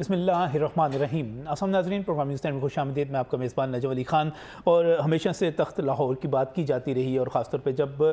بسم اللہ الرحمن الرحیم۔ السلام ناظرین، پروگرام نیوز ٹائم میں خوش آمدید۔ میں آپ کا میزبان نجم علی خان، اور ہمیشہ سے تخت لاہور کی بات کی جاتی رہی ہے، اور خاص طور پہ جب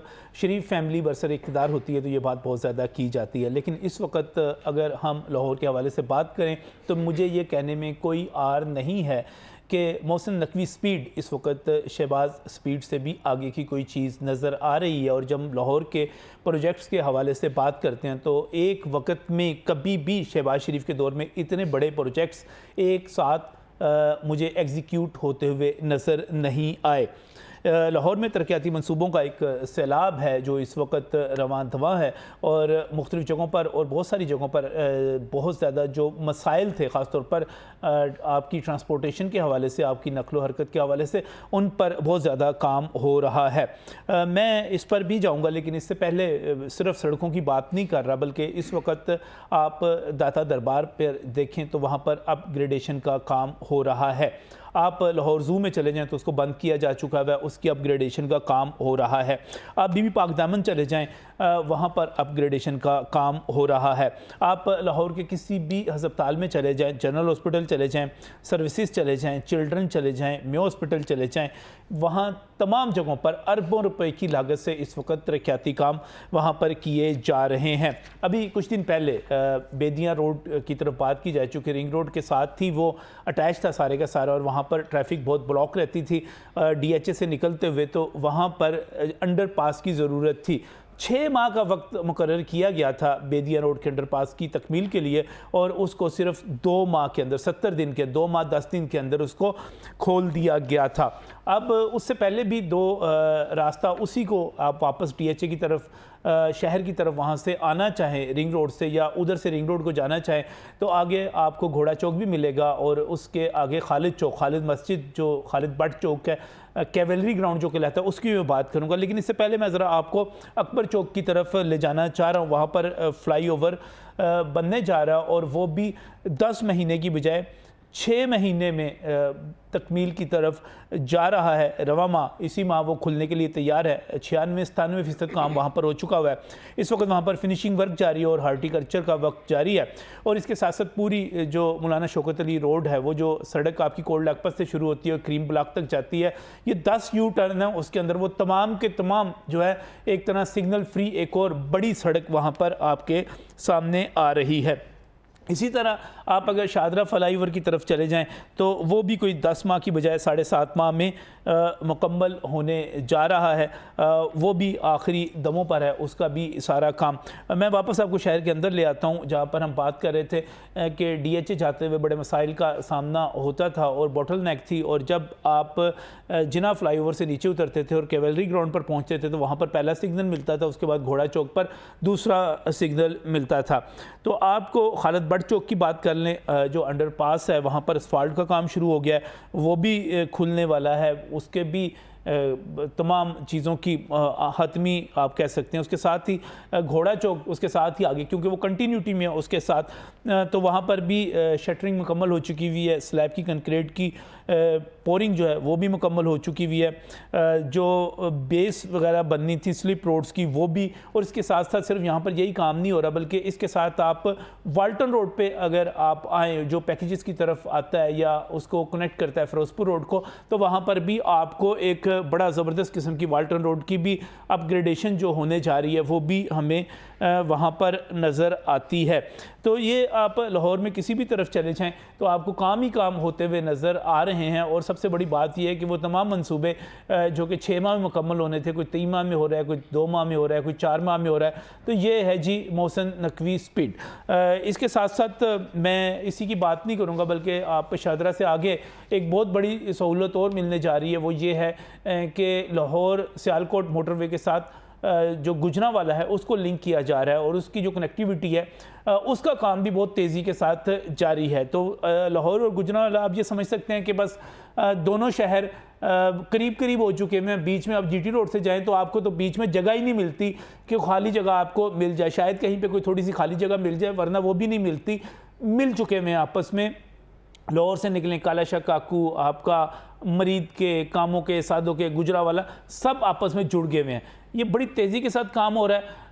شریف فیملی برسر اقتدار ہوتی ہے تو یہ بات بہت زیادہ کی جاتی ہے۔ لیکن اس وقت اگر ہم لاہور کے حوالے سے بات کریں تو مجھے یہ کہنے میں کوئی عار نہیں ہے کہ محسن نقوی سپیڈ اس وقت شہباز سپیڈ سے بھی آگے کی کوئی چیز نظر آ رہی ہے۔ اور جب لاہور کے پروجیکٹس کے حوالے سے بات کرتے ہیں تو ایک وقت میں کبھی بھی شہباز شریف کے دور میں اتنے بڑے پروجیکٹس ایک ساتھ مجھے ایگزیکیوٹ ہوتے ہوئے نظر نہیں آئے۔ لاہور میں ترقیاتی منصوبوں کا ایک سیلاب ہے جو اس وقت رواں دواں ہے، اور مختلف جگہوں پر اور بہت ساری جگہوں پر بہت زیادہ جو مسائل تھے، خاص طور پر آپ کی ٹرانسپورٹیشن کے حوالے سے، آپ کی نقل و حرکت کے حوالے سے، ان پر بہت زیادہ کام ہو رہا ہے۔ میں اس پر بھی جاؤں گا، لیکن اس سے پہلے صرف سڑکوں کی بات نہیں کر رہا، بلکہ اس وقت آپ داتا دربار پر دیکھیں تو وہاں پر اپ گریڈیشن کا کام ہو رہا ہے۔ آپ لاہور زو میں چلے جائیں تو اس کو بند کیا جا چکا ہے، اس کی اپ گریڈیشن کا کام ہو رہا ہے۔ آپ بی بی پاک دامن چلے جائیں، وہاں پر اپ گریڈیشن کا کام ہو رہا ہے۔ آپ لاہور کے کسی بھی ہسپتال میں چلے جائیں، جنرل ہاسپٹل چلے جائیں، سروسز چلے جائیں، چلڈرن چلے جائیں، میو ہاسپٹل چلے جائیں، وہاں تمام جگہوں پر اربوں روپے کی لاگت سے اس وقت ترقیاتی کام وہاں پر کیے جا رہے ہیں۔ ابھی کچھ دن پہلے بیدیاں روڈ کی طرف بات کی جائے، چونکہ رنگ روڈ کے ساتھ تھی، وہ اٹیچ تھا سارے کا سارا، اور وہاں پر ٹریفک بہت بلاک رہتی تھی ڈی ایچ اے سے نکلتے ہوئے، تو وہاں پر انڈر پاس کی ضرورت تھی۔ 6 ماہ کا وقت مقرر کیا گیا تھا بیدیاں روڈ کے انڈر پاس کی تکمیل کے لیے، اور اس کو صرف 2 ماہ کے اندر، 70 دن کے 2 ماہ 10 دن کے اندر اس کو کھول دیا گیا تھا۔ اب اس سے پہلے بھی 2 راستہ اسی کو آپ واپس ڈی ایچ اے کی طرف، شہر کی طرف وہاں سے آنا چاہیں رنگ روڈ سے، یا ادھر سے رنگ روڈ کو جانا چاہیں، تو آگے آپ کو گھوڑا چوک بھی ملے گا، اور اس کے آگے خالد چوک، خالد مسجد جو خالد بٹ چوک ہے، کیولری گراؤنڈ جو کہلاتا ہے، اس کی میں بات کروں گا۔ لیکن اس سے پہلے میں ذرا آپ کو اکبر چوک کی طرف لے جانا چاہ رہا ہوں۔ وہاں پر فلائی اوور بننے جا رہا، اور وہ بھی 10 مہینے کی بجائے 6 مہینے میں تکمیل کی طرف جا رہا ہے۔ رواں ماہ، اسی ماہ وہ کھلنے کے لیے تیار ہے۔ 96-97% کام وہاں پر ہو چکا ہوا ہے۔ اس وقت وہاں پر فنیشنگ ورک جاری ہے، اور ہارٹیکلچر کا وقت جاری ہے۔ اور اس کے ساتھ ساتھ پوری جو مولانا شوکت علی روڈ ہے، وہ جو سڑک آپ کی کولڈ لاکپت سے شروع ہوتی ہے اور کریم بلاک تک جاتی ہے، یہ 10 یو ٹرن ہے، اس کے اندر وہ تمام کے تمام جو ہے ایک طرح سگنل فری ایک اور بڑی سڑک وہاں پر آپ کے سامنے آ رہی ہے۔ اسی طرح آپ اگر شادرہ فلائی اوور کی طرف چلے جائیں تو وہ بھی کوئی 10 ماہ کی بجائے 7.5 ماہ میں مکمل ہونے جا رہا ہے، وہ بھی آخری دموں پر ہے، اس کا بھی سارا کام۔ میں واپس آپ کو شہر کے اندر لے آتا ہوں، جہاں پر ہم بات کر رہے تھے کہ ڈی ایچ اے جاتے ہوئے بڑے مسائل کا سامنا ہوتا تھا اور بوٹل نیک تھی، اور جب آپ جناح فلائی اوور سے نیچے اترتے تھے اور کیولری گراؤنڈ پر پہنچتے تھے تو وہاں پر پہلا سگنل ملتا تھا، اس کے بعد گھوڑا چوک پر دوسرا سگنل ملتا تھا۔ تو آپ کو خالد بٹ چوک کی بات کر لیں، جو انڈر پاس ہے وہاں پر اسفالٹ کا کام شروع ہو گیا ہے، وہ بھی کھلنے والا ہے، اس کے بھی تمام چیزوں کی حتمی آپ کہہ سکتے ہیں۔ اس کے ساتھ ہی گھوڑا چوک، اس کے ساتھ ہی آگے، کیونکہ وہ کنٹینیوٹی میں ہے اس کے ساتھ، تو وہاں پر بھی شٹرنگ مکمل ہو چکی ہوئی ہے، سلیب کی کنکریٹ کی پورنگ جو ہے وہ بھی مکمل ہو چکی ہوئی ہے، جو بیس وغیرہ بننی تھی سلپ روڈز کی وہ بھی، اور اس کے ساتھ ساتھ صرف یہاں پر یہی کام نہیں ہو رہا، بلکہ اس کے ساتھ آپ والٹن روڈ پہ اگر آپ آئیں، جو پیکیجز کی طرف آتا ہے یا اس کو کنیکٹ کرتا ہے فیروزپور روڈ کو، تو وہاں پر بھی آپ کو ایک بڑا زبردست قسم کی والٹن روڈ کی بھی اپ گریڈیشن جو ہونے جا رہی ہے وہ بھی ہمیں وہاں پر نظر آتی ہے۔ تو یہ آپ لاہور میں کسی بھی طرف چلے جائیں تو آپ کو کام ہی کام ہوتے ہوئے نظر آ رہے ہیں، اور سب سے بڑی بات یہ ہے کہ وہ تمام منصوبے جو کہ 6 ماہ میں مکمل ہونے تھے، کوئی 3 ماہ میں ہو رہا ہے، کوئی 2 ماہ میں ہو رہا ہے، کوئی 4 ماہ میں ہو رہا ہے، تو یہ ہے جی محسن نقوی سپیڈ۔ اس کے ساتھ ساتھ میں اسی کی بات نہیں کروں گا، بلکہ آپ شادرہ سے آگے ایک بہت بڑی سہولت اور ملنے جا رہی ہے، وہ یہ ہے کہ لاہور سیالکوٹ موٹر وے کے ساتھ جو گجرا والا ہے اس کو لنک کیا جا رہا ہے، اور اس کی جو کنیکٹیوٹی ہے اس کا کام بھی بہت تیزی کے ساتھ جاری ہے۔ تو لاہور اور گجرا والا آپ یہ سمجھ سکتے ہیں کہ بس دونوں شہر قریب قریب ہو چکے ہیں۔ بیچ میں آپ جی ٹی روڈ سے جائیں تو آپ کو تو بیچ میں جگہ ہی نہیں ملتی کہ خالی جگہ آپ کو مل جائے، شاید کہیں پہ کوئی تھوڑی سی خالی جگہ مل جائے، ورنہ وہ بھی نہیں ملتی، مل چکے ہیں آپس میں۔ لاہور سے نکلیں کالا شاہ کاکو، آپ کا مرید کے, کاموں کے, سادوں کے, گجرانوالہ سب آپس میں جڑ گئے ہوئے ہیں. یہ بڑی تیزی کے ساتھ کام ہو رہا ہے.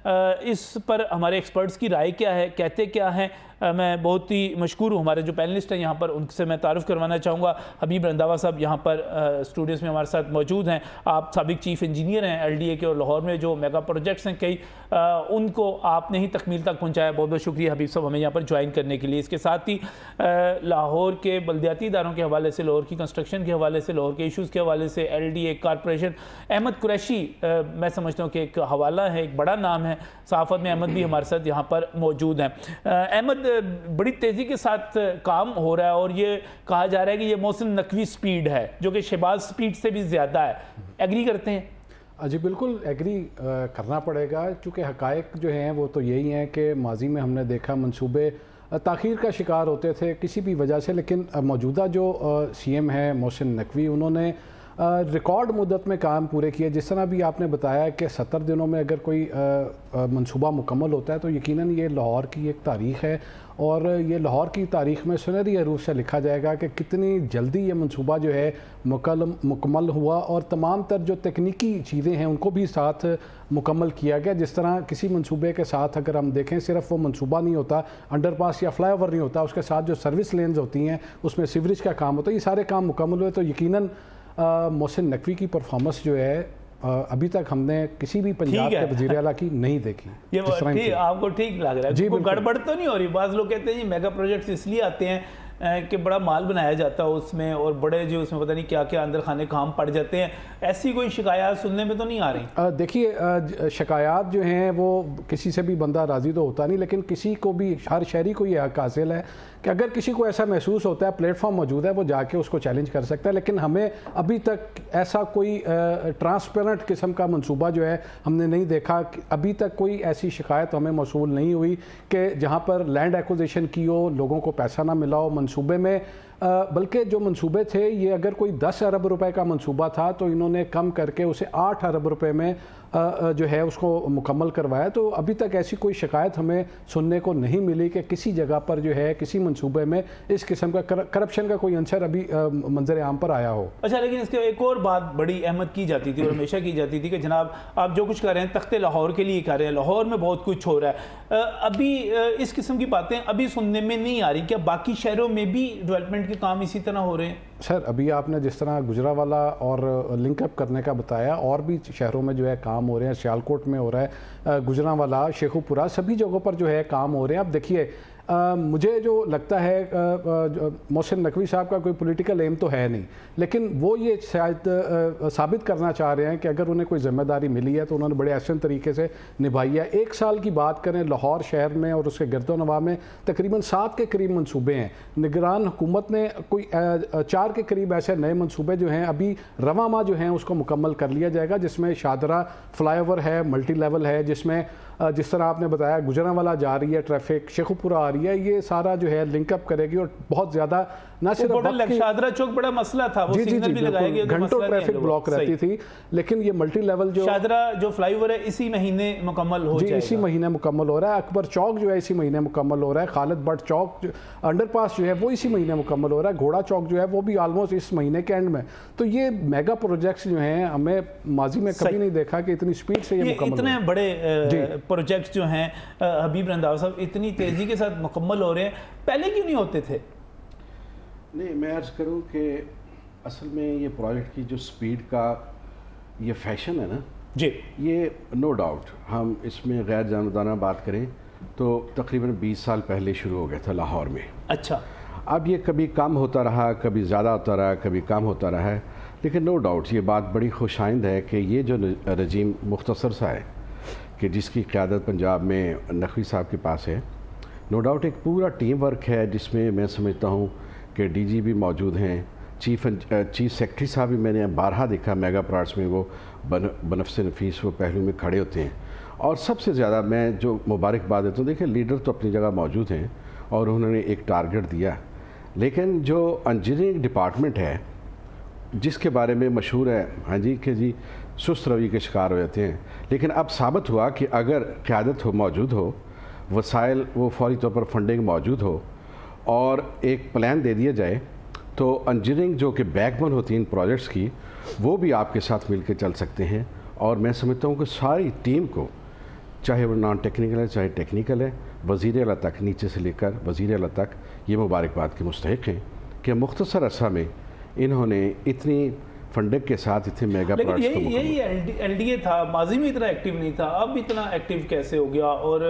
اس پر ہمارے ایکسپرٹس کی رائے کیا ہے, کہتے کیا ہیں؟ میں بہت ہی مشکور ہوں, ہمارے جو پینلسٹ ہیں یہاں پر ان سے میں تعارف کروانا چاہوں گا. حبیب رنداوا صاحب یہاں پر اسٹوڈیوز میں ہمارے ساتھ موجود ہیں. آپ سابق چیف انجینئر ہیں LDA کے, اور لاہور میں جو میگا پروجیکٹس ہیں کئی ان کو آپ نے ہی تکمیل تک پہنچایا. بہت بہت شکریہ حبیب صاحب ہمیں یہاں پر جوائن کرنے کے لیے. اس کے ساتھ ہی لاہور کے بلدیاتی اداروں کے حوالے سے, لاہور کی کنسٹرکشن کے حوالے سے, لاہور کے ایشوز کے حوالے سے LDA کارپوریشن, احمد قریشی میں سمجھتا ہوں کہ ایک حوالہ ہے, ایک بڑا نام ہے صحافت میں. احمد بھی ہمارے ساتھ یہاں پر موجود ہیں. احمد, بڑی تیزی کے ساتھ کام ہو رہا ہے اور یہ کہا جا رہا ہے کہ یہ محسن نقوی سپیڈ ہے جو کہ شہباز سپیڈ سے بھی زیادہ ہے. ایگری کرتے ہیں؟ جی بالکل ایگری کرنا پڑے گا, کیونکہ حقائق جو ہیں وہ تو یہی ہیں کہ ماضی میں ہم نے دیکھا منصوبے تاخیر کا شکار ہوتے تھے کسی بھی وجہ سے, لیکن موجودہ جو CM ہیں محسن نقوی, انہوں نے ریکارڈ مدت میں کام پورے کیے. جس طرح بھی آپ نے بتایا کہ 70 دنوں میں اگر کوئی منصوبہ مکمل ہوتا ہے تو یقیناً یہ لاہور کی ایک تاریخ ہے, اور یہ لاہور کی تاریخ میں سنہری حروف سے لکھا جائے گا کہ کتنی جلدی یہ منصوبہ جو ہے مکمل ہوا, اور تمام تر جو تکنیکی چیزیں ہیں ان کو بھی ساتھ مکمل کیا گیا. جس طرح کسی منصوبے کے ساتھ اگر ہم دیکھیں صرف وہ منصوبہ نہیں ہوتا, انڈر پاس یا فلائی اوور نہیں ہوتا, اس کے ساتھ جو سروس لینز ہوتی ہیں اس میں سیوریج کا کام ہوتا ہے, یہ سارے کام مکمل ہوئے. تو یقیناً محسن نقوی کی پرفارمنس جو ہے ابھی تک ہم نے کسی بھی پنجاب کے وزیر اعلیٰ کی نہیں دیکھی. یہ آپ کو ٹھیک لگ رہا ہے؟ جی گڑبڑ تو نہیں ہو رہی؟ بعض لوگ کہتے ہیں یہ میگا پروجیکٹس اس لیے آتے ہیں کہ بڑا مال بنایا جاتا ہے اس میں, اور بڑے جو اس میں پتہ نہیں کیا کیا اندر خانے کام پڑ جاتے ہیں. ایسی کوئی شکایات سننے میں تو نہیں آ رہی؟ دیکھیے شکایات جو ہیں وہ کسی سے بھی بندہ راضی تو ہوتا نہیں, لیکن کسی کو بھی, ہر شہری کو یہ حق حاصل ہے کہ اگر کسی کو ایسا محسوس ہوتا ہے, پلیٹ فارم موجود ہے, وہ جا کے اس کو چیلنج کر سکتا ہے. لیکن ہمیں ابھی تک ایسا کوئی ٹرانسپیرنٹ قسم کا منصوبہ جو ہے ہم نے نہیں دیکھا. ابھی تک کوئی ایسی شکایت ہمیں موصول نہیں ہوئی کہ جہاں پر لینڈ ایکوزیشن کی ہو, لوگوں کو پیسہ نہ ملا ہو منصوبے میں. بلکہ جو منصوبے تھے, یہ اگر کوئی 10 ارب روپے کا منصوبہ تھا تو انہوں نے کم کر کے اسے 8 ارب روپے میں جو ہے اس کو مکمل کروایا. تو ابھی تک ایسی کوئی شکایت ہمیں سننے کو نہیں ملی کہ کسی جگہ پر جو ہے کسی منصوبے میں اس قسم کا کرپشن کا کوئی عنصر ابھی منظر عام پر آیا ہو. اچھا, لیکن اس کے ایک اور بات بڑی احمد کی جاتی تھی اور ہمیشہ کی جاتی تھی کہ جناب آپ جو کچھ کر رہے ہیں تخت لاہور کے لیے کر رہے ہیں, لاہور میں بہت کچھ ہو رہا ہے. ابھی اس قسم کی باتیں ابھی سننے میں نہیں آ رہی. کیا باقی شہروں میں بھی ڈیولپمنٹ کے کام اسی طرح ہو رہے ہیں؟ سر ابھی آپ نے جس طرح گجرانوالہ اور لنک اپ کرنے کا بتایا, اور بھی شہروں میں جو ہے کام ہو رہے ہیں. سیالکوٹ میں ہو رہا ہے, گجرانوالہ, شیخوپورہ, سبھی جگہوں پر جو ہے کام ہو رہے ہیں. اب دیکھیے مجھے جو لگتا ہے محسن نقوی صاحب کا کوئی پولیٹیکل ایم تو ہے نہیں, لیکن وہ یہ شاید ثابت کرنا چاہ رہے ہیں کہ اگر انہیں کوئی ذمہ داری ملی ہے تو انہوں نے بڑے احسن طریقے سے نبھائی ہے. 1 سال کی بات کریں, لاہور شہر میں اور اس کے گرد و نواح میں تقریباً 7 کے قریب منصوبے ہیں. نگران حکومت نے کوئی 4 کے قریب ایسے نئے منصوبے جو ہیں ابھی رواں ماہ جو ہیں اس کو مکمل کر لیا جائے گا, جس میں شادرہ فلائی اوور ہے, ملٹی لیول ہے, جس میں جس طرح آپ نے بتایا گجرانوالہ جا رہی ہے ٹریفک, شیخوپورہ آ رہی ہے, یہ سارا جو ہے لنک اپ کرے گی. اور بہت زیادہ نہ صرف شادرہ چوک بڑا مسئلہ تھا, وہ سگنل بھی لگائے گئے, گھنٹوں ٹریفک بلاک رہتی تھی, لیکن یہ ملٹی لیول جو شادرہ جو فلائی اوور ہے اسی مہینے مکمل ہو جائے گا. اسی مہینے مکمل ہو رہا ہے. اکبر چوک جو ہے اسی مہینے مکمل ہو رہا ہے. خالد بٹ چوک انڈر پاس جو ہے وہ اسی مہینے مکمل ہو رہا ہے. گھوڑا چوک جو ہے وہ بھی آلموسٹ اس مہینے کے اینڈ میں. تو یہ میگا پروجیکٹس جو ہیں ہمیں ماضی میں کبھی نہیں دیکھا کہ اتنی سپیڈ سے یہ مکمل ہو. اتنے بڑے پروجیکٹس جو ہیں حبیب رنداوا صاحب اتنی تیزی کے ساتھ مکمل ہو رہے ہیں, پہلے کیوں نہیں ہوتے تھے؟ نہیں, میں عرض کروں کہ اصل میں یہ پروجیکٹ کی جو سپیڈ کا یہ فیشن ہے نا جی, یہ نو ڈاؤٹ ہم اس میں غیر جانبدارانہ بات کریں تو تقریباً 20 سال پہلے شروع ہو گیا تھا لاہور میں. اچھا, اب یہ کبھی کم ہوتا رہا, کبھی زیادہ ہوتا رہا, کبھی کم ہوتا رہا ہے, لیکن نو ڈاؤٹ یہ بات بڑی خوش آئند ہے کہ یہ جو رجیم مختصر سا ہے کہ جس کی قیادت پنجاب میں نقوی صاحب کے پاس ہے, نو ڈاؤٹ ایک پورا ٹیم ورک ہے جس میں میں سمجھتا ہوں کہ ڈی جی بھی موجود ہیں, چیف سیکرٹری صاحب بھی میں نے بارہا دیکھا میگا پروجیکٹس میں, وہ بنفس نفیس وہ پہلو میں کھڑے ہوتے ہیں. اور سب سے زیادہ میں جو مبارکباد دیتا ہوں, دیکھیں لیڈر تو اپنی جگہ موجود ہیں اور انہوں نے ایک ٹارگٹ دیا, لیکن جو انجینئرنگ ڈپارٹمنٹ ہے جس کے بارے میں مشہور ہے ہاں جی کہ جی سست روی کے شکار ہو جاتے ہیں, لیکن اب ثابت ہوا کہ اگر قیادت موجود ہو, وسائل وہ فوری طور پر فنڈنگ موجود ہو اور ایک پلان دے دیا جائے تو انجینئرنگ جو کہ بیک بون ہوتی ہے ان پروجیکٹس کی، وہ بھی آپ کے ساتھ مل کے چل سکتے ہیں. اور میں سمجھتا ہوں کہ ساری ٹیم کو، چاہے وہ نان ٹیکنیکل ہے چاہے ٹیکنیکل ہے، وزیر اعلیٰ تک نیچے سے لے کر وزیر اعلیٰ تک یہ مبارکباد کے مستحق ہیں کہ مختصر عرصہ میں انہوں نے اتنی فنڈنگ کے ساتھ اتنے میگا پروجیکٹس کو مکمل. یہی ایل ڈی اے تھا، ماضی میں اتنا ایکٹیو نہیں تھا، اب اتنا ایکٹیو کیسے ہو گیا؟ اور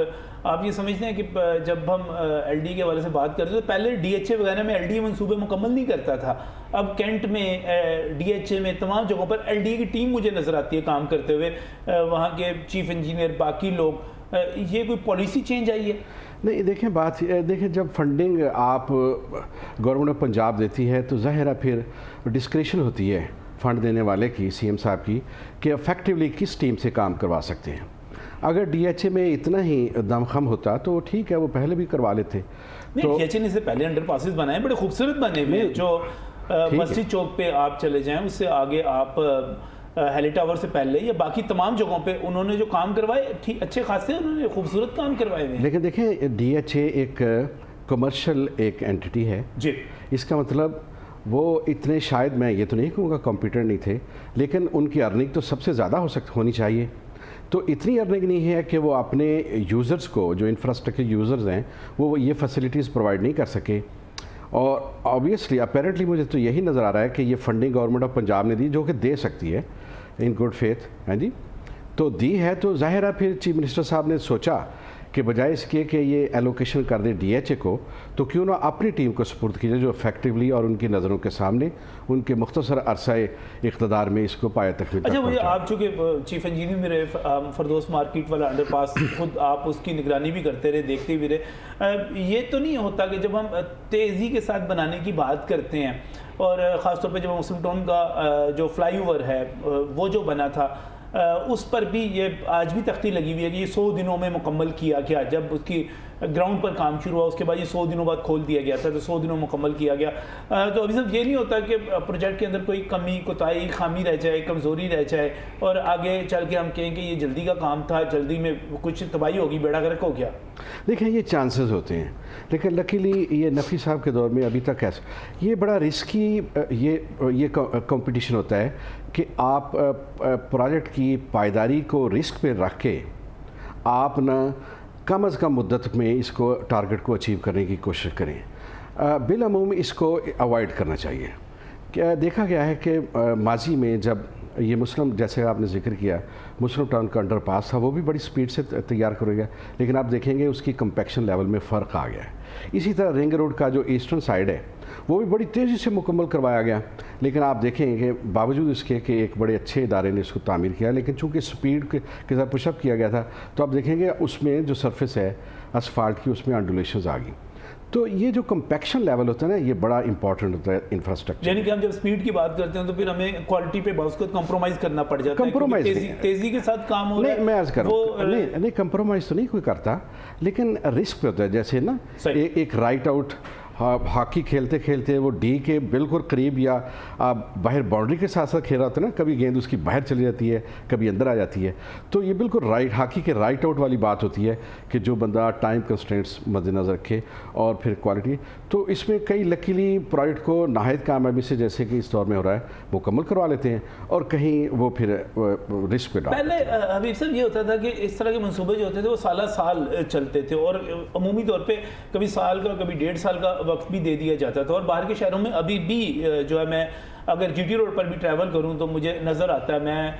آپ یہ سمجھتے ہیں کہ جب ہم ایل ڈی کے حوالے سے بات کرتے ہیں تو پہلے ڈی ایچ اے وغیرہ میں ایل ڈی اے منصوبے مکمل نہیں کرتا تھا، اب کینٹ میں ڈی ایچ اے میں تمام جگہوں پر ایل ڈی اے کی ٹیم مجھے نظر آتی ہے کام کرتے ہوئے، وہاں کے چیف انجینئر، باقی لوگ. یہ کوئی پالیسی چینج آئی ہے؟ نہیں دیکھیں جب فنڈنگ آپ گورنمنٹ آف پنجاب دیتی ہے تو ظاہر ہے پھر ڈسکریشن ہوتی ہے فنڈ دینے والے کی، سی ایم صاحب کی، کہ افیکٹولی کس ٹیم سے کام کروا سکتے ہیں. اگر ڈی ایچ اے میں اتنا ہی دم خم ہوتا تو ٹھیک ہے، وہ پہلے بھی کروا لیتے. ڈی ایچ اے نے سے پہلے انڈر پاسز بنائے، بڑے خوبصورت بنے ہوئے، جو مسجد چوک پہ آپ چلے جائیں، اس سے آگے آپ ہیلی ٹاور سے پہلے یا باقی تمام جگہوں پہ انہوں نے جو کام کروائے اچھے خاصے، انہوں نے خوبصورت کام کروائے ہوئے. لیکن دیکھیں ڈی ایچ اے ایک کمرشل ایک اینٹی ہے جی، اس کا مطلب وہ اتنے، شاید میں یہ تو نہیں کہوں گا کمپیوٹر نہیں تھے، لیکن ان کی ارننگ تو سب سے زیادہ ہونی چاہیے. تو اتنی ارننگ نہیں ہے کہ وہ اپنے یوزرز کو، جو انفراسٹرکچر یوزرز ہیں، وہ یہ فیسلٹیز پرووائڈ نہیں کر سکے. اور آبویسلی اپیرنٹلی مجھے تو یہی نظر آ رہا ہے کہ یہ فنڈنگ گورنمنٹ آف پنجاب نے دی، جو کہ دے سکتی ہے ان گڈ فیتھ، ہاں جی، تو دی ہے. تو ظاہر ہے پھر چیف منسٹر صاحب نے سوچا کہ بجائے اس کے کہ یہ ایلوکیشن کر دے ڈی ایچ اے کو، تو کیوں نہ اپنی ٹیم کو سپرد کیجیے جو افیکٹولی اور ان کی نظروں کے سامنے ان کے مختصر عرصہ اقتدار میں اس کو پایہ تکمیل تک اچھا، مجھے پہنچائے. آپ چونکہ چیف انجینئر میں رہے، فردوس مارکیٹ والا انڈر پاس خود آپ اس کی نگرانی بھی کرتے رہے، دیکھتے بھی رہے، یہ تو نہیں ہوتا کہ جب ہم تیزی کے ساتھ بنانے کی بات کرتے ہیں، اور خاص طور پہ جب مسلم ٹاؤن کا جو فلائی اوور ہے وہ جو بنا تھا، اس پر بھی یہ آج بھی تختی لگی ہوئی ہے کہ یہ 100 دنوں میں مکمل کیا گیا. جب اس کی گراؤنڈ پر کام شروع ہوا، اس کے بعد یہ 100 دنوں بعد کھول دیا گیا تھا، تو 100 دنوں مکمل کیا گیا. تو ابھی صرف یہ نہیں ہوتا کہ پروجیکٹ کے اندر کوئی کمی، کوتاہی، خامی رہ جائے، کمزوری رہ جائے، اور آگے چل کے ہم کہیں کہ یہ جلدی کا کام تھا، جلدی میں کچھ تباہی ہوگی، بیڑا گرک ہو گیا. دیکھیں یہ چانسز ہوتے ہیں، لیکن لکیلی یہ نفی صاحب کے دور میں ابھی تک ایسا، یہ بڑا رسکی یہ کمپٹیشن ہوتا ہے کہ آپ پروجیکٹ کی پائیداری کو رسک پہ رکھ کے آپ نہ کم از کم مدت میں اس کو ٹارگٹ کو اچیو کرنے کی کوشش کریں. بالعموم اس کو اوائڈ کرنا چاہیے. کیا دیکھا گیا ہے کہ ماضی میں جب یہ مسلم، جیسے آپ نے ذکر کیا، مسلم ٹاؤن کا انڈر پاس تھا، وہ بھی بڑی سپیڈ سے تیار کرے گیا، لیکن آپ دیکھیں گے اس کی کمپیکشن لیول میں فرق آ گیا ہے. اسی طرح رنگ روڈ کا جو ایسٹرن سائڈ ہے وہ بھی بڑی تیزی سے مکمل کروایا گیا، لیکن آپ دیکھیں کہ باوجود اس کے کہ ایک بڑے اچھے ادارے نے اس کو تعمیر کیا، لیکن چونکہ سپیڈ کے ساتھ پش اپ کیا گیا تھا، تو آپ دیکھیں گے اس میں جو سرفیس ہے اسفالٹ کی، اس میں انڈولیشنز آ گئی. تو یہ جو کمپیکشن لیول ہوتا ہے نا، یہ بڑا امپورٹنٹ ہوتا ہے انفراسٹرکچر. یعنی کہ ہم جب سپیڈ کی بات کرتے ہیں تو پھر ہمیں کوالٹی پہ بہت کچھ کمپرومائز کرنا پڑ جاتا ہے، کیونکہ تیزی کے ساتھ کام ہو رہا ہے. نہیں، میں عرض کر رہا ہوں نہیں کمپرومائز تو نہیں کوئی کرتا، لیکن رسک پہ ہوتا ہے. جیسے نا ایک رائٹ آؤٹ ہاکی کھیلتے کھیلتے وہ ڈی کے بالکل قریب یا باہر باؤنڈری کے ساتھ ساتھ کھیل رہا ہوتا ہے نا، کبھی گیند اس کی باہر چلی جاتی ہے، کبھی اندر آ جاتی ہے. تو یہ بالکل ہاکی کے رائٹ آؤٹ والی بات ہوتی ہے کہ جو بندہ ٹائم کنسٹرینٹس مد نظر رکھے اور پھر کوالٹی. تو اس میں کئی لکیلی پروجیکٹ کو نہایت کامیابی سے، جیسے کہ اس دور میں ہو رہا ہے، مکمل کروا لیتے ہیں، اور کہیں وہ پھر رسک پہ ڈالتے ہیں. پہلے حبیب صاحب یہ ہوتا تھا کہ اس طرح کے منصوبے جو ہوتے تھے وہ سالہ سال چلتے تھے، اور عمومی طور پہ کبھی سال کا کبھی 1.5 سال کا وقت بھی دے دیا جاتا تھا. اور باہر کے شہروں میں ابھی بھی جو ہے، میں اگر جی ٹی روڈ پر بھی ٹریول کروں تو مجھے نظر آتا ہے، میں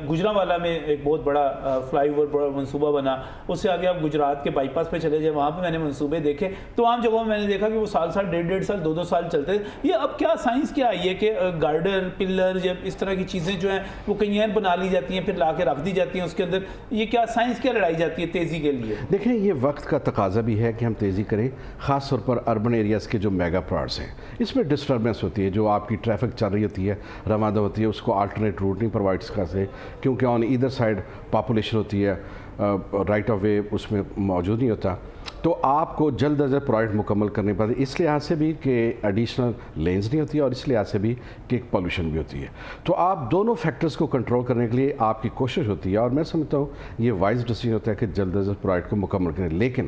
گجرانوالہ میں ایک بہت بڑا فلائی اوور بڑا منصوبہ بنا، اس سے آگے آپ گجرات کے بائی پاس پہ چلے جائیں، وہاں پہ میں نے منصوبے دیکھے، تو عام جگہوں میں نے دیکھا کہ وہ سال 1.5 سال 2 سال چلتے تھے. یہ اب کیا سائنس کیا آئی ہے کہ گارڈر، پلر، جب اس طرح کی چیزیں جو ہیں وہ کہیں بنا لی جاتی ہیں، پھر لا کے رکھ دی جاتی ہیں اس کے اندر، یہ کیا سائنس کیا لڑائی جاتی ہے تیزی کے لیے؟ دیکھیں یہ وقت کا تقاضا بھی ہے کہ ہم تیزی کریں، خاص طور پر اربن ایریاز کے جو میگا پلاٹس ہیں، اس میں ڈسٹربنس ہوتی ہے، جو آپ کی ٹریفک چل رہی ہوتی ہے، رواندہ ہوتی ہے، اس کو آلٹرنیٹ روٹ نہیں پرووائڈ کرتے، کیونکہ آن ایدر سائڈ پاپولیشن ہوتی ہے، رائٹ آف وے اس میں موجود نہیں ہوتا. تو آپ کو جلد از جلد پروجیکٹ مکمل کرنے پڑتے، اس لحاظ سے بھی کہ ایڈیشنل لینز نہیں ہوتی ہے، اور اس لحاظ سے بھی کہ پولوشن بھی ہوتی ہے. تو آپ دونوں فیکٹرز کو کنٹرول کرنے کے لیے آپ کی کوشش ہوتی ہے، اور میں سمجھتا ہوں یہ وائز ڈیسیجن ہوتا ہے کہ جلد از جلد پروجیکٹ کو مکمل کریں. لیکن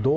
2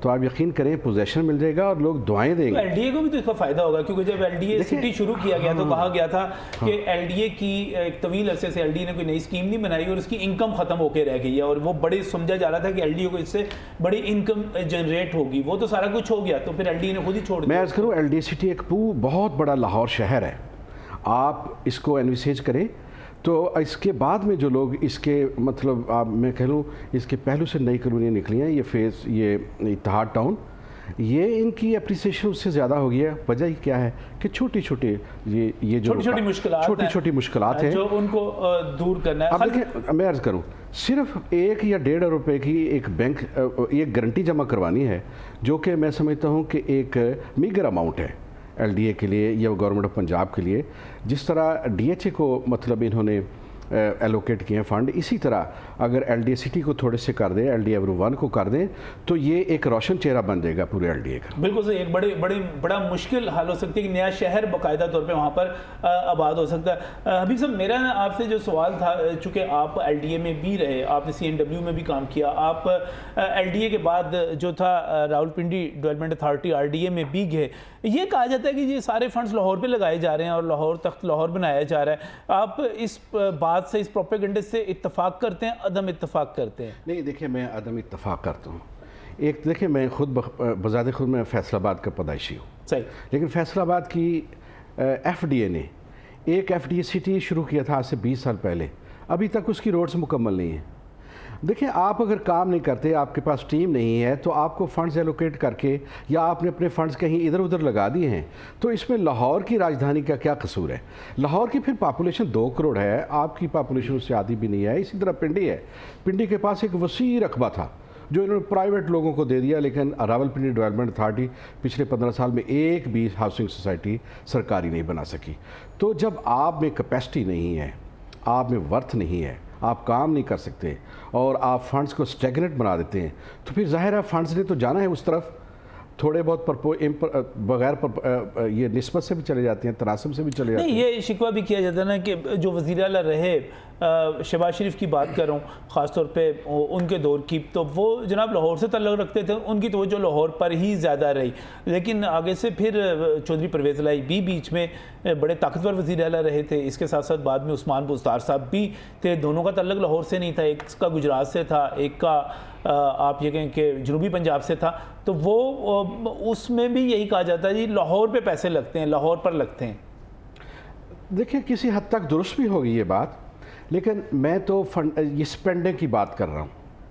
تو آپ یقین کریں پوزیشن مل جائے گا اور لوگ دعائیں دیں گے. ایل ڈی اے کو بھی تو اس کا فائدہ ہوگا کیونکہ جب ایل ڈی اے سٹی شروع کیا گیا تو کہا گیا تھا کہ ایل ڈی اے کی ایک طویل عرصے سے ایل ڈی اے نے کوئی نئی اسکیم نہیں بنائی اور اس کی انکم ختم ہو کے رہ گئی ہے اور وہ بڑے سمجھا جا رہا تھا کہ ایل ڈی اے کو اس سے بڑی انکم جنریٹ ہوگی. وہ تو سارا کچھ ہو گیا تو پھر ایل ڈی اے نے خود ہی چھوڑ دیا. میں عرض کروں ایل ڈی اے سٹی ایک بہت بڑا لاہور شہر ہے. آپ اس کو انویسیج کریں تو اس کے بعد میں جو لوگ اس کے مطلب آپ میں کہہ لوں اس کے پہلو سے نئی کالونیاں نکلی ہیں, یہ اتحاد ٹاؤن, یہ ان کی اپریسیشن اس سے زیادہ ہو گیا. وجہ کیا ہے کہ چھوٹی چھوٹی مشکلات ہیں جو ان کو دور کرنا ہے. اب دیکھیں میں عرض کروں صرف 1 یا 1.5 روپے کی ایک بینک ایک گارنٹی جمع کروانی ہے جو کہ میں سمجھتا ہوں کہ ایک میگر اماؤنٹ ہے ایل ڈی اے کے لیے یا گورنمنٹ آف پنجاب کے لیے. جس طرح ڈی ایچ اے کو مطلب انہوں نے ایلوکیٹ کیے ہیں فنڈ, اسی طرح اگر ایل ڈی اے سٹی کو تھوڑے سے کر دیں, ایل ڈی اے ایورو 1 کو کر دیں تو یہ ایک روشن چہرہ بن جائے گا پورے ایل ڈی اے کا. بالکل صحیح. ایک بڑا مشکل حال ہو سکتی ہے کہ نیا شہر باقاعدہ طور پہ وہاں پر آباد ہو سکتا ہے. حبیب صاحب میرا آپ سے جو سوال تھا, چونکہ آپ ایل ڈی اے میں بھی رہے, آپ نے سی این ڈبلیو میں بھی کام کیا, آپ ایل ڈی اے کے بعد جو تھا Rawalpindi development authority R D A میں بھی گئے. یہ کہا جاتا ہے کہ یہ سارے فنڈز لاہور پہ لگائے جا رہے ہیں اور لاہور تخت لاہور بنایا جا رہا ہے. آپ اس بات سے, اس پروپیگنڈے سے اتفاق کرتے ہیں, عدم اتفاق کرتے ہیں؟ نہیں دیکھیں میں عدم اتفاق کرتا ہوں. ایک دیکھیں میں خود بذات خود میں فیصل آباد کا پیدائشی ہوں, صحیح, لیکن فیصل آباد کی ایف ڈی اے نے ایک ایف ڈی اے سٹی شروع کیا تھا آج سے 20 سال پہلے, ابھی تک اس کی روڈز مکمل نہیں ہیں. دیکھیں آپ اگر کام نہیں کرتے, آپ کے پاس ٹیم نہیں ہے, تو آپ کو فنڈز ایلوکیٹ کر کے یا آپ نے اپنے فنڈز کہیں ادھر ادھر لگا دیے ہیں, تو اس میں لاہور کی راجدھانی کا کیا قصور ہے؟ لاہور کی پھر پاپولیشن 2 کروڑ ہے, آپ کی پاپولیشن اس سے آدھی بھی نہیں ہے. اسی طرح پنڈی ہے, پنڈی کے پاس ایک وسیع رقبہ تھا جو انہوں نے پرائیویٹ لوگوں کو دے دیا, لیکن راولپنڈی ڈیولپمنٹ اتھارٹی پچھلے 15 سال میں ایک بھی ہاؤسنگ سوسائٹی سرکاری نہیں بنا سکی. تو جب آپ میں کیپیسٹی نہیں ہے, آپ میں ورتھ نہیں ہے, آپ کام نہیں کر سکتے اور آپ فنڈز کو اسٹیگنٹ بنا دیتے ہیں, تو پھر ظاہر ہے فنڈز نے تو جانا ہے اس طرف, تھوڑے بہت بغیر یہ نسبت سے بھی چلے جاتے ہیں, تناسب سے بھی چلے جاتے ہیں. نہیں, یہ شکوہ بھی کیا جاتا ہے نا کہ جو وزیر اعلیٰ رہے, شہباز شریف کی بات کروں خاص طور پہ ان کے دور کی, تو وہ جناب لاہور سے تعلق رکھتے تھے, ان کی توجہ لاہور پر ہی زیادہ رہی. لیکن آگے سے پھر چودھری پرویز الہی بھی بیچ میں بڑے طاقتور وزیر اعلیٰ رہے تھے. اس کے ساتھ ساتھ بعد میں عثمان بزدار صاحب بھی تھے, دونوں کا تعلق لاہور سے نہیں تھا, ایک کا گجرات سے تھا, ایک کا آپ یہ کہیں کہ جنوبی پنجاب سے تھا. تو وہ اس میں بھی یہی کہا جاتا ہے جی لاہور پہ پیسے لگتے ہیں, لاہور پر لگتے ہیں. دیکھیں کسی حد تک درست بھی ہوگی یہ بات, لیکن میں تو یہ اسپینڈنگ کی بات کر رہا ہوں.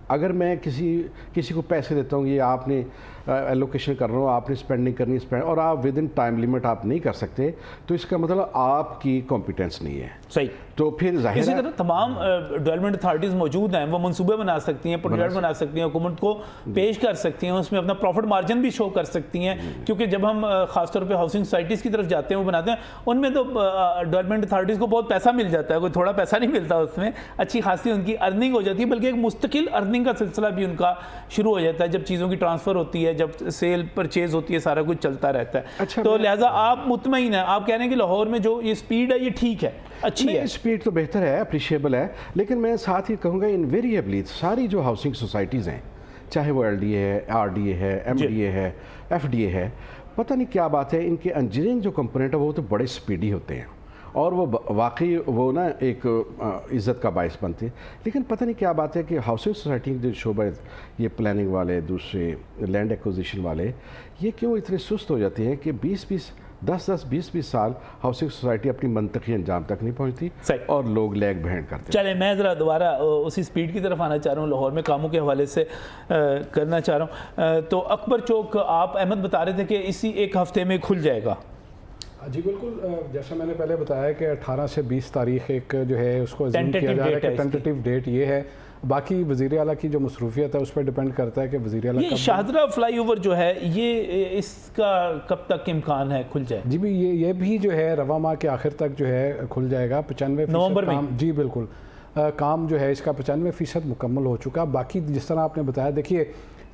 اگر میں کسی کو پیسے دیتا ہوں, یہ آپ نے ایلوکیشن کر رہا ہوں, آپ نے اسپینڈنگ کرنی ہے اور آپ ود ان ٹائم لیمٹ آپ نہیں کر سکتے, تو اس کا مطلب آپ کی کمپیٹنس نہیں ہے. صحیح. تو پھر ظاہر اسی طرح تمام ڈیولپمنٹ اتھارٹیز موجود ہیں, وہ منصوبے بنا سکتی ہیں, پروجیکٹ بنا سکتی ہیں, حکومت کو پیش کر سکتی ہیں, اس میں اپنا پروفٹ مارجن بھی شو کر سکتی ہیں. کیونکہ جب ہم خاص طور پہ ہاؤسنگ سوسائٹیز کی طرف جاتے ہیں, وہ بناتے ہیں, ان میں تو ڈیولپمنٹ اتھارٹیز کو بہت پیسہ مل جاتا ہے, کوئی تھوڑا پیسہ نہیں ملتا, اس میں اچھی خاصی ان کی ارننگ ہو جاتی ہے, بلکہ ایک مستقل ارننگ کا سلسلہ بھی ان کا شروع ہو جاتا ہے جب چیزوں کی ٹرانسفر ہوتی ہے, جب سیل پرچیز ہوتی ہے, سارا کچھ چلتا رہتا ہے. تو لہٰذا آپ مطمئن ہیں, آپ کہہ رہے ہیں کہ لاہور میں جو یہ سپیڈ ہے یہ ٹھیک ہے, اچھی ہے. سپیڈ تو بہتر ہے, اپریشیبل ہے, لیکن میں ساتھ ہی کہوں گا انویریبلی ساری جو ہاؤسنگ سوسائٹیز ہیں, چاہے وہ ایل ڈی اے ہے, آر ڈی اے ہے, ایم ڈی اے ہے, ایف ڈی اے ہے, پتہ نہیں کیا بات ہے, ان کے انجینئرنگ جو کمپوننٹ ہے وہ تو بڑے سپیڈی ہوتے ہیں اور وہ واقعی وہ نا ایک عزت کا باعث بنتے ہیں. لیکن پتہ نہیں کیا بات ہے کہ ہاؤسنگ سوسائٹی کے جو شعبہ یہ پلاننگ والے, دوسرے لینڈ ایکوزیشن والے, یہ کیوں اتنے سست ہو جاتے ہیں کہ 10-20 سال ہاؤسنگ سوسائٹی اپنی منطقی انجام تک نہیں پہنچتی اور لوگ لیگ بہن کرتے ہیں. چلیں میں ذرا دوبارہ اسی سپیڈ کی طرف آنا چاہ رہا ہوں, لاہور میں کاموں کے حوالے سے کرنا چاہ رہا ہوں. تو اکبر چوک آپ احمد بتا رہے تھے کہ اسی ایک ہفتے میں کھل جائے گا. جی بالکل, جیسا میں نے پہلے بتایا کہ 18 سے 20 تاریخ ایک جو ہے اس کو ازیوم کیا جا رہا ہے کہ ٹینٹیٹیو ڈیٹ یہ ہے. باقی وزیر اعلیٰ کی جو مصروفیت ہے اس پر ڈیپینڈ کرتا ہے کہ وزیر اعلیٰ یہ شاہدرہ فلائی اوور جو ہے یہ اس کا کب تک امکان ہے کھل جائے؟ جی بھی یہ بھی جو ہے رواں ماہ کے آخر تک جو ہے کھل جائے گا. 95% نومبر میں. جی بالکل, کام جو ہے اس کا 95% مکمل ہو چکا. باقی جس طرح آپ نے بتایا, دیکھیے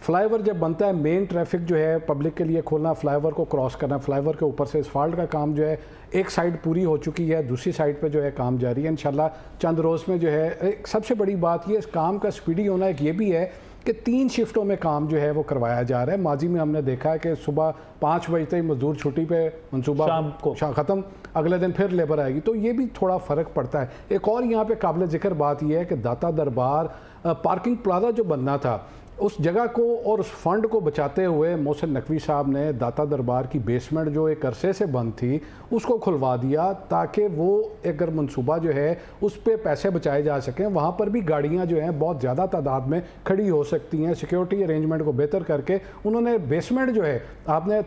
فلائی اوور جب بنتا ہے, مین ٹریفک جو ہے پبلک کے لیے کھولنا, فلائی اوور کو کراس کرنا, فلائی اوور کے اوپر سے اسفالٹ کا کام جو ہے ایک سائڈ پوری ہو چکی ہے, دوسری سائڈ پہ جو ہے کام جاری ہے. انشاءاللہ چند روز میں جو ہے, سب سے بڑی بات یہ اس کام کا سپیڈی ہونا ایک یہ بھی ہے کہ 3 شفٹوں میں کام جو ہے وہ کروایا جا رہا ہے. ماضی میں ہم نے دیکھا ہے کہ صبح 5 بجے مزدور چھٹی پہ منصوبہ شام کو ختم, اگلے دن پھر لیبر آئے گی, تو یہ بھی تھوڑا فرق پڑتا ہے. ایک اور یہاں پہ قابل ذکر بات یہ ہے کہ داتا دربار پارکنگ پلازا جو بننا تھا, اس جگہ کو اور اس فنڈ کو بچاتے ہوئے محسن نقوی صاحب نے داتا دربار کی بیسمنٹ جو ایک عرصے سے بند تھی اس کو کھلوا دیا تاکہ وہ اگر منصوبہ جو ہے اس پہ پیسے بچائے جا سکیں. وہاں پر بھی گاڑیاں جو ہیں بہت زیادہ تعداد میں کھڑی ہو سکتی ہیں. سیکیورٹی ارینجمنٹ کو بہتر کر کے انہوں نے بیسمنٹ جو ہے آپ نے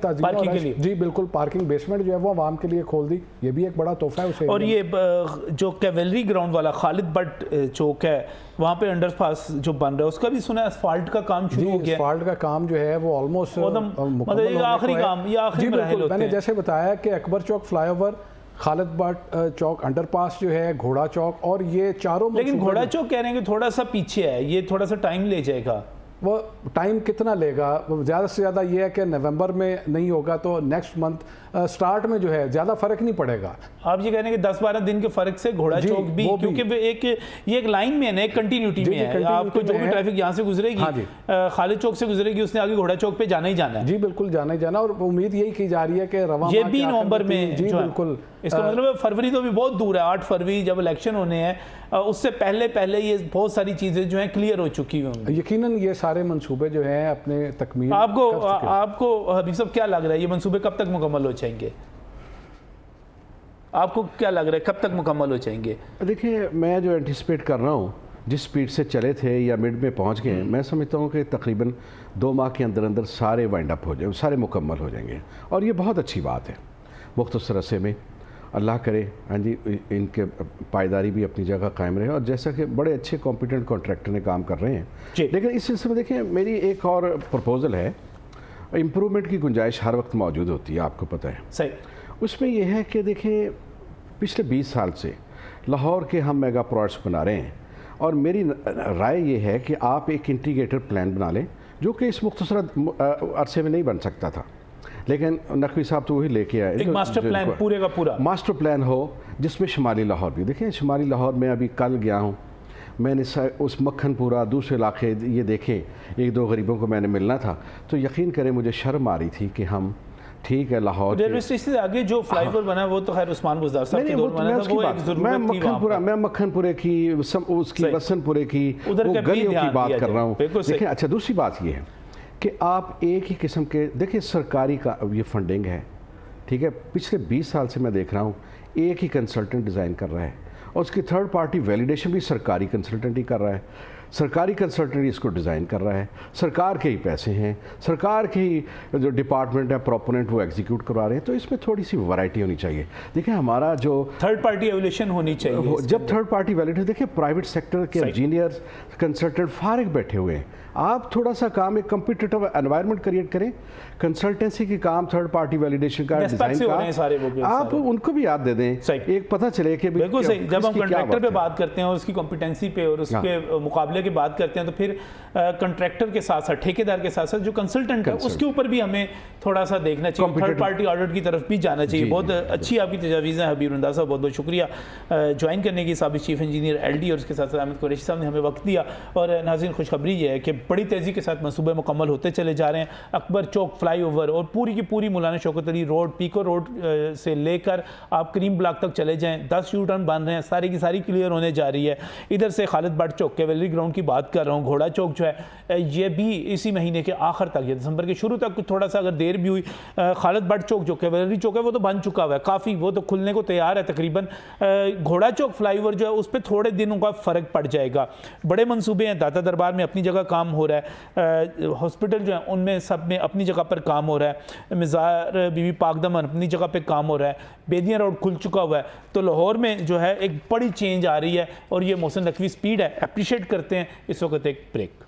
جی بالکل پارکنگ بیسمنٹ جو ہے وہ عوام کے لیے کھول دی. یہ بھی ایک بڑا تحفہ ہے اسے. اور یہ جو کیولری گراؤنڈ والا خالد بٹ چوک ہے وہاں پہ انڈر پاس جو بن رہا ہے اس کا بھی سنا ہے اسفالٹ کا کام شروع ہو گیا. اسفالٹ کا کام جو ہے وہ آلموسٹ مطلب آخری کام, یہ آخری مراحل ہوتے ہیں. میں نے جیسے بتایا کہ اکبر چوک fly over, Khalid but Chowk under پاس جو ہے, گھوڑا چوک, اور یہ چاروں. لیکن گھوڑا چوک کہہ رہے ہیں کہ تھوڑا سا پیچھے ہے, یہ تھوڑا سا ٹائم لے جائے گا. وہ ٹائم کتنا لے گا؟ زیادہ سے زیادہ یہ ہے کہ نومبر میں نہیں ہوگا تو نیکسٹ منتھ سٹارٹ میں جو ہے زیادہ فرق نہیں پڑے گا. آپ یہ کہہ رہے ہیں کہ 10-12 دن کے فرق سے گھوڑا چوک بھی, کیونکہ یہ ایک لائن میں ہے, ایک کنٹینیوٹی میں ہے. آپ کو جو بھی ٹریفک یہاں سے گزرے گی خالد چوک سے گزرے گی, اس نے آگے گھوڑا چوک پہ جانا ہی جانا ہے. جی بالکل جانا ہی جانا, اور امید یہی کی جا رہی ہے کہ رواں یہ بھی نومبر میں. جی بالکل, اس کا مطلب ہے فروری تو بھی بہت دور ہے. 8 فروری جب الیکشن ہونے ہیں اس سے پہلے یہ بہت ساری چیزیں جو ہیں کلیئر ہو چکی ہوں. یقیناً یہ سارے منصوبے جو ہیں اپنے تکمیل. آپ کو حبیب صاحب کیا لگ رہا ہے یہ منصوبے کب تک مکمل ہو جائیں گے؟ آپ کو کیا لگ رہا ہے کب تک مکمل ہو جائیں گے؟ دیکھیں میں جو انٹیسپیٹ کر رہا ہوں جس سپیڈ سے چلے تھے یا مڈ میں پہنچ گئے, میں سمجھتا ہوں کہ تقریباً 2 ماہ کے اندر سارے وائنڈ اپ ہو جائیں, سارے مکمل ہو جائیں گے. اور یہ بہت اچھی بات ہے مختصر عرصے میں. اللہ کرے ہاں جی ان کے پائیداری بھی اپنی جگہ قائم رہے, اور جیسا کہ بڑے اچھے کمپیٹنٹ کانٹریکٹر نے کام کر رہے ہیں. لیکن اس سلسلے میں دیکھیں میری ایک اور پرپوزل ہے. امپرومنٹ کی گنجائش ہر وقت موجود ہوتی ہے, آپ کو پتہ ہے. صحیح. اس میں یہ ہے کہ دیکھیں پچھلے 20 سال سے لاہور کے ہم میگا پروجیکٹس بنا رہے ہیں, اور میری رائے یہ ہے کہ آپ ایک انٹیگریٹڈ پلان بنا لیں جو کہ اس مختصر عرصے میں نہیں بن سکتا تھا, لیکن نقوی صاحب تو وہی لے کے آئے. ایک ماسٹر پلان پورے کا پورا ماسٹر پلان ہو جس میں شمالی لاہور بھی. دیکھیں شمالی لاہور میں ابھی کل گیا ہوں, میں نے اس مکھن پورا دوسرے علاقے یہ دیکھے, 1-2 غریبوں کو میں نے ملنا تھا, تو یقین کریں مجھے شرم آ رہی تھی کہ ہم ٹھیک ہے لاہور ریلوے اسٹیشن سے آگے جو فلائی اوور بنا وہ تو خیر عثمان بزدار صاحب کے دور بنا تھا, وہ ایک ضرورت تھی. میں مکھن پورے کی اس کی وسن پورے کی وہ گلیوں کی بات کر رہا ہوں. دیکھیں اچھا دوسری بات یہ ہے کہ آپ ایک ہی قسم کے دیکھیں سرکاری کا یہ فنڈنگ ہے, ٹھیک ہے. پچھلے 20 سال سے میں دیکھ رہا ہوں ایک ہی کنسلٹنٹ ڈیزائن کر رہا ہے, اور اس کی تھرڈ پارٹی ویلیڈیشن بھی سرکاری کنسلٹنٹ ہی کر رہا ہے. سرکاری کنسلٹنٹ اس کو ڈیزائن کر رہا ہے, سرکار کے ہی پیسے ہیں, سرکار کے ہی جو ڈپارٹمنٹ ہے پروپوننٹ وہ ایگزیکیوٹ کروا رہے ہیں. تو اس میں تھوڑی سی ورائٹی ہونی چاہیے. دیکھیں ہمارا جو تھرڈ پارٹی ایولیوشن ہونی چاہیے. جب تھرڈ پارٹی ویلیڈیشن دیکھیں پرائیویٹ سیکٹر کے انجینئر کنسلٹنٹ فارغ بیٹھے ہوئے ہیں, آپ تھوڑا سا کام ایک کمپیٹیٹو انوائرمنٹ کریٹ کریں. کنسلٹنسی کی کام تھرڈ پارٹی ویلیڈیشن کا ڈیزائن کا آپ ان کو بھی یاد دے دیں, ایک پتہ چلے کہ بالکل صحیح. جب ہم کنٹریکٹر پہ بات کرتے ہیں اور اس کی کمپیٹنسی پہ اور اس کے مقابلے کی بات کرتے ہیں تو پھر کنٹریکٹر کے ساتھ ساتھ ٹھیکیدار کے ساتھ ساتھ جو کنسلٹنٹ ہے اس کے اوپر بھی ہمیں تھوڑا سا دیکھنا چاہیے, تھرڈ پارٹی آڈٹ کی طرف بھی جانا چاہیے. بہت اچھی آپ کی تجاویز ہیں حبیب رنداز صاحب, بہت بہت شکریہ جوائن کرنے کی. سابق چیف انجینئر ایل ڈی اور اس کے ساتھ احمد قریشی صاحب نے ہمیں وقت دیا. اور ناظرین خوشخبری یہ ہے کہ بڑی تیزی کے ساتھ منصوبے مکمل ہوتے چلے جا رہے ہیں. اکبر چوک فلائی اوور اور پوری کی پوری مولانا Shaukat Ali road, pico road سے لے کر آپ کریم بلاک تک چلے جائیں, 10 یو ٹرن بن رہے ہیں, ساری کی ساری کلیئر ہونے جا رہی ہے. ادھر سے خالد بٹ چوک کیولری گراؤنڈ کی بات کر رہا ہوں, گھوڑا چوک جو ہے یہ بھی اسی مہینے کے آخر تک یا دسمبر کے شروع تک تھوڑا سا اگر دیر بھی ہوئی. خالد بٹ چوک جو کیولری چوک ہے وہ تو بن چکا ہوا ہے کافی, وہ تو کھلنے کو تیار ہے تقریباً. گھوڑا چوک فلائی اوور جو ہے اس پہ تھوڑے دنوں کا فرق پڑ جائے گا. بڑے منصوبے ہیں, داتا دربار میں اپنی جگہ کام ہو رہا ہے, ہاسپٹل جو ہیں ان میں سب میں اپنی جگہ پر کام ہو رہا ہے, مزار بی بی پاک دمن اپنی جگہ پہ کام ہو رہا ہے, بیدیاں روڈ کھل چکا ہوا ہے. تو لاہور میں جو ہے ایک بڑی چینج آ رہی ہے اور یہ محسن نقوی سپیڈ ہے, اپریشیٹ کرتے ہیں. اس وقت ایک بریک.